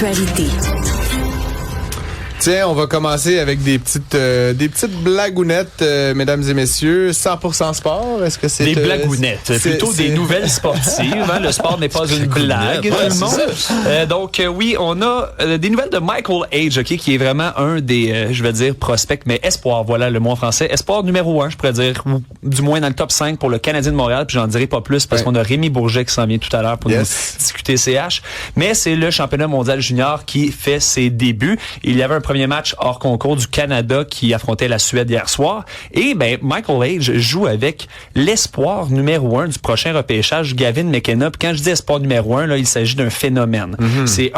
L'actualité. Tiens, on va commencer avec des petites blagounettes, mesdames et messieurs. 100% sport, est-ce que c'est... Des blagounettes, plutôt des nouvelles sportives. Hein? Le sport n'est pas une blague, tout le monde. Donc, oui, on a des nouvelles de Michael Age, okay, qui est vraiment un des, je vais dire, prospects, mais espoir, voilà le mot en français. Espoir numéro 1, je pourrais dire, ou du moins dans le top 5 pour le Canadien de Montréal, puis j'en dirai pas plus parce qu'on a Rémi Bourget qui s'en vient tout à l'heure pour nous discuter CH. Mais c'est le championnat mondial junior qui fait ses débuts. Il y avait un premier match hors concours du Canada qui affrontait la Suède hier soir. Et Michael Age joue avec l'espoir numéro 1 du prochain repêchage, Gavin McKenna. Puis quand je dis espoir numéro 1, là, il s'agit d'un phénomène. Mm-hmm. C'est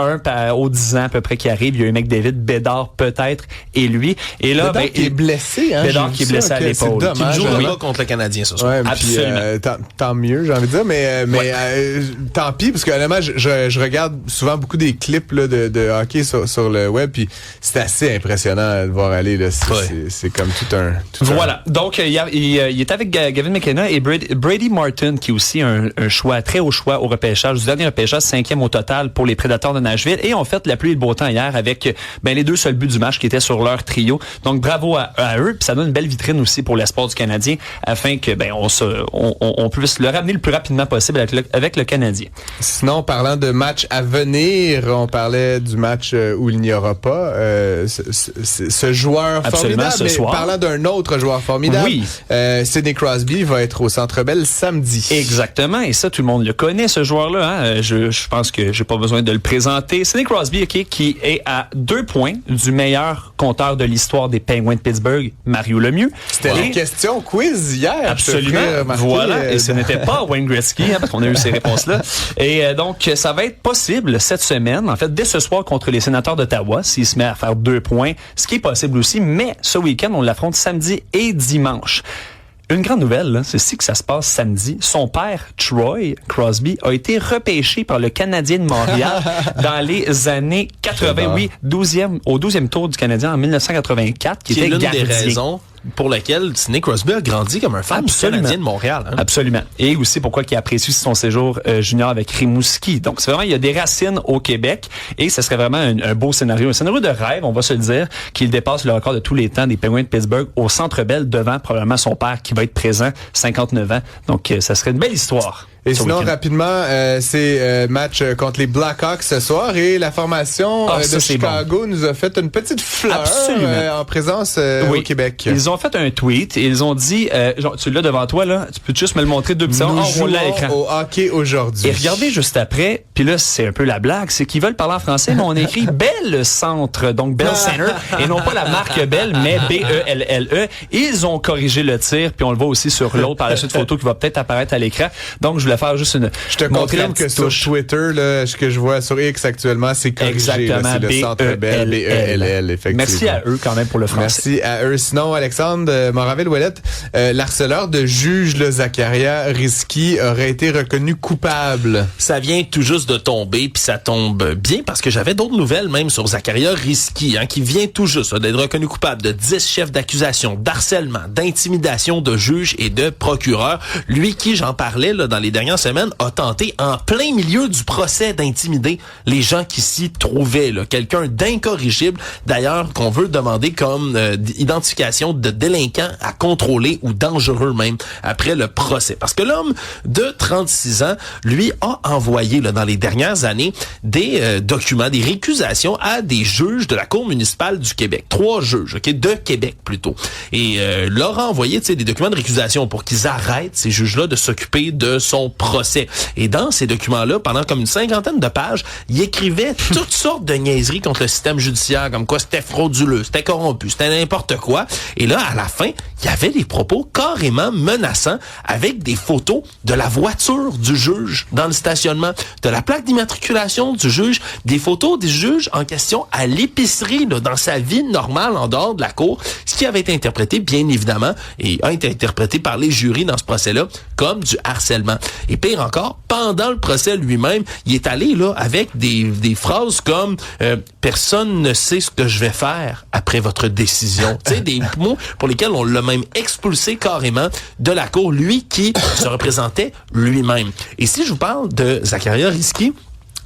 aux 10 ans à peu près qui arrive. Il y a eu McDavid, Bédard peut-être, et lui. Et là, Bédard qui est blessé, hein? Bédard qui est blessé à l'épaule. Qui ne jouera pas contre le Canadien ce soir. Ouais, absolument. Tant mieux, j'ai envie de dire, mais tant pis, parce que honnêtement, je regarde souvent beaucoup des clips là, de hockey sur le web, puis c'est assez impressionnant de voir aller là. C'est comme tout un. Voilà. Donc il est avec Gavin McKenna et Brady Martin, qui est aussi un choix, très haut choix au repêchage, du dernier repêchage, 5e au total pour les Prédateurs de Nashville, et ont fait la pluie et le beau temps hier avec les deux seuls buts du match qui étaient sur leur trio. Donc bravo à eux, puis ça donne une belle vitrine aussi pour l'espoir du Canadien, afin que on puisse le ramener le plus rapidement possible avec le Canadien. Sinon, parlant de match à venir, on parlait du match où il n'y aura pas ce joueur absolument, formidable. Mais parlant d'un autre joueur formidable, oui. Sidney Crosby va être au Centre Bell samedi. Exactement, et ça, tout le monde le connaît, ce joueur-là. Hein? Je pense que j'ai pas besoin de le présenter. Sidney Crosby, qui est à 2 points du meilleur compteur de l'histoire des Penguins de Pittsburgh, Mario Lemieux. C'était la question quiz hier. Absolument, voilà. Et ce n'était pas Wayne Gretzky, parce qu'on a eu ces réponses-là. Et donc, ça va être possible cette semaine, en fait, dès ce soir contre les Sénateurs d'Ottawa, s'il se met à faire 2 points, ce qui est possible aussi, mais ce week-end, on l'affronte samedi et dimanche. Une grande nouvelle, là, c'est ici que ça se passe samedi. Son père, Troy Crosby, a été repêché par le Canadien de Montréal dans les années 80. Oui, au 12e tour du Canadien en 1984, qui était l'une gardien. des raisons pour laquelle Sidney Crosby a grandi comme un fan du Canadien de Montréal. Hein? Absolument. Et aussi pourquoi il apprécie son séjour junior avec Rimouski. Donc, c'est vraiment, il y a des racines au Québec et ce serait vraiment un beau scénario. Un scénario de rêve, on va se le dire, qu'il dépasse le record de tous les temps des Penguins de Pittsburgh au Centre Bell devant probablement son père qui va être présent, 59 ans. Donc, ça serait une belle histoire. Et sinon, rapidement, c'est match contre les Blackhawks ce soir et la formation de Chicago nous a fait une petite fleur en présence au Québec. Ils ont fait un tweet et ils ont dit, tu l'as devant toi, là, tu peux juste me le montrer 2 secondes. On l'a à l'écran. Au hockey aujourd'hui. Et regardez juste après, puis là, c'est un peu la blague, c'est qu'ils veulent parler en français, mais on écrit Bell Centre, donc Bell Center, et non pas la marque Bell, mais B-E-L-L-E. Ils ont corrigé le tir, puis on le voit aussi sur l'autre par la suite photo qui va peut-être apparaître à l'écran. Donc, je voulais faire juste je te confirme que sur Twitter, là, ce que je vois sur X actuellement, c'est corrigé. Exactement. C'est le Centre Bell, B-E-L-L, effectivement. Merci à eux quand même pour le français. Merci à eux. Sinon, Alexandre Moraville-Ouellette, l'harceleur de juge, le Zachariah Risky, aurait été reconnu coupable. Ça vient tout juste de tomber, puis ça tombe bien parce que j'avais d'autres nouvelles même sur Zachariah Risky, qui vient tout juste d'être reconnu coupable de 10 chefs d'accusation, d'harcèlement, d'intimidation de juges et de procureurs. Lui qui, j'en parlais là, dans les dernières semaine, a tenté en plein milieu du procès d'intimider les gens qui s'y trouvaient. Quelqu'un d'incorrigible, d'ailleurs, qu'on veut demander comme identification de délinquant à contrôler ou dangereux même après le procès. Parce que l'homme de 36 ans, lui, a envoyé dans les dernières années des documents, des récusations à des juges de la Cour municipale du Québec. 3 juges, de Québec plutôt. Et leur a envoyé des documents de récusation pour qu'ils arrêtent, ces juges-là, de s'occuper de son procès. Et dans ces documents-là, pendant comme une 50aine de pages, il écrivait toutes sortes de niaiseries contre le système judiciaire, comme quoi c'était frauduleux, c'était corrompu, c'était n'importe quoi. Et là, à la fin, il y avait des propos carrément menaçants avec des photos de la voiture du juge dans le stationnement, de la plaque d'immatriculation du juge, des photos des juges en question à l'épicerie, dans sa vie normale en dehors de la cour, ce qui avait été interprété, bien évidemment, et a été interprété par les jurys dans ce procès-là comme du harcèlement. Et pire encore, pendant le procès lui-même, il est allé avec des phrases comme personne ne sait ce que je vais faire après votre décision. Tu sais, des mots pour lesquels on l'a même expulsé carrément de la cour, lui qui se représentait lui-même. Et si je vous parle de Zachariah Risky,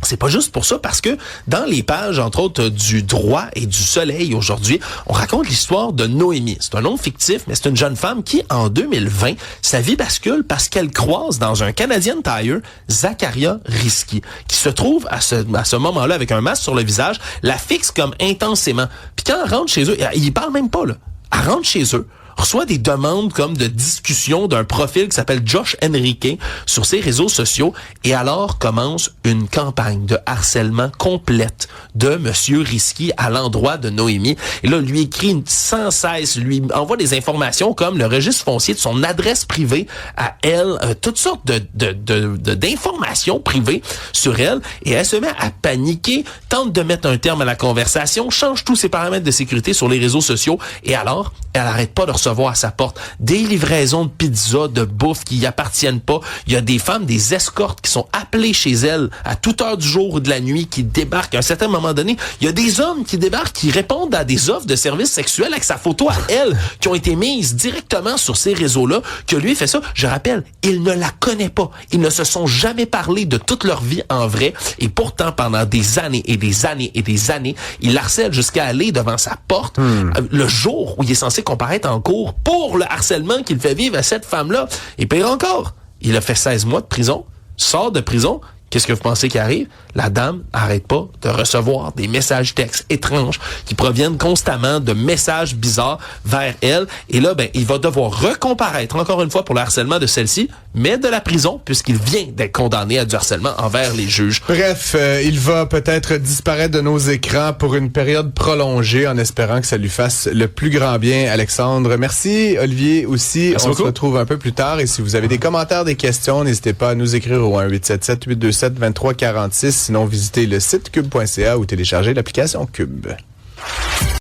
C'est pas juste pour ça, parce que dans les pages, entre autres, du Droit et du Soleil aujourd'hui, on raconte l'histoire de Noémie. C'est un nom fictif, mais c'est une jeune femme qui, en 2020, sa vie bascule parce qu'elle croise dans un Canadian Tire Zachariah Risky, qui se trouve à ce moment-là avec un masque sur le visage, la fixe comme intensément. Puis quand elle rentre chez eux, il parle même pas, là. Elle rentre chez eux, reçoit des demandes comme de discussion d'un profil qui s'appelle Josh Henrique sur ses réseaux sociaux, et alors commence une campagne de harcèlement complète de Monsieur Risky à l'endroit de Noémie. Et là, lui écrit sans cesse, lui envoie des informations comme le registre foncier de son adresse privée à elle, toutes sortes d'informations privées sur elle, et elle se met à paniquer, tente de mettre un terme à la conversation, change tous ses paramètres de sécurité sur les réseaux sociaux, et alors, elle arrête pas de recevoir à sa porte des livraisons de pizza, de bouffe qui y appartiennent pas. Il y a des femmes, des escortes qui sont appelées chez elle à toute heure du jour ou de la nuit, qui débarquent. À un certain moment donné, il y a des hommes qui débarquent, qui répondent à des offres de services sexuels avec sa photo à elle, qui ont été mises directement sur ces réseaux-là, que lui fait ça. Je rappelle, il ne la connaît pas. Ils ne se sont jamais parlé de toute leur vie en vrai, et pourtant, pendant des années et des années et des années, il l'harcèle jusqu'à aller devant sa porte le jour où il est censé comparaître en cours pour le harcèlement qu'il fait vivre à cette femme-là. Et pire encore, il a fait 16 mois de prison, sort de prison. Qu'est-ce que vous pensez qui arrive? La dame n'arrête pas de recevoir des messages textes étranges qui proviennent constamment de messages bizarres vers elle. Et là, il va devoir recomparaître encore une fois pour le harcèlement de celle-ci, mais de la prison, puisqu'il vient d'être condamné à du harcèlement envers les juges. Bref, il va peut-être disparaître de nos écrans pour une période prolongée, en espérant que ça lui fasse le plus grand bien. Alexandre, merci. Olivier aussi. Merci beaucoup. Se retrouve un peu plus tard. Et si vous avez des commentaires, des questions, n'hésitez pas à nous écrire au 1-877-827-2346. Sinon, visitez le site cube.ca ou téléchargez l'application Cube.